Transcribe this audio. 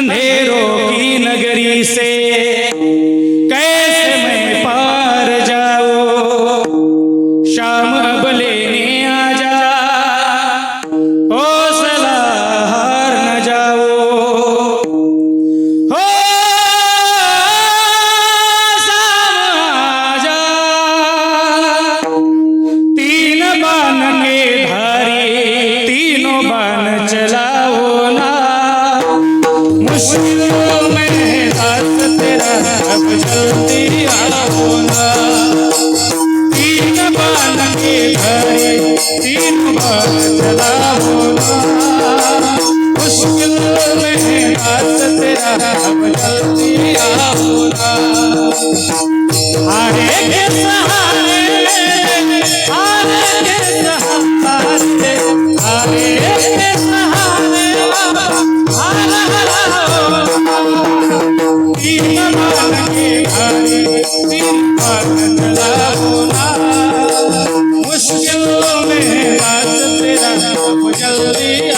अंधेरों की नगरी से कैसे मैं पार जाऊं। शाम अब लेने आ जा, हौसला हार न जाओ। हो शाम आ जा, तीन बाण के धारी तीनों बाण चलाओ ना। मुश्किलों में हाथ तेरा अब जल्दी आओ ना। तीन बाण के धारी तीन बाण चलाओ ना। मुश्किलों में हाथ तेरा अब जल्दी आओ ना। हारे के सहारे हारे के सहारे हारे के सहारे तीन बाण के धारी तीन बाण चलाओ ना। मुश्किलों में हाथ तेरा अब जल्दी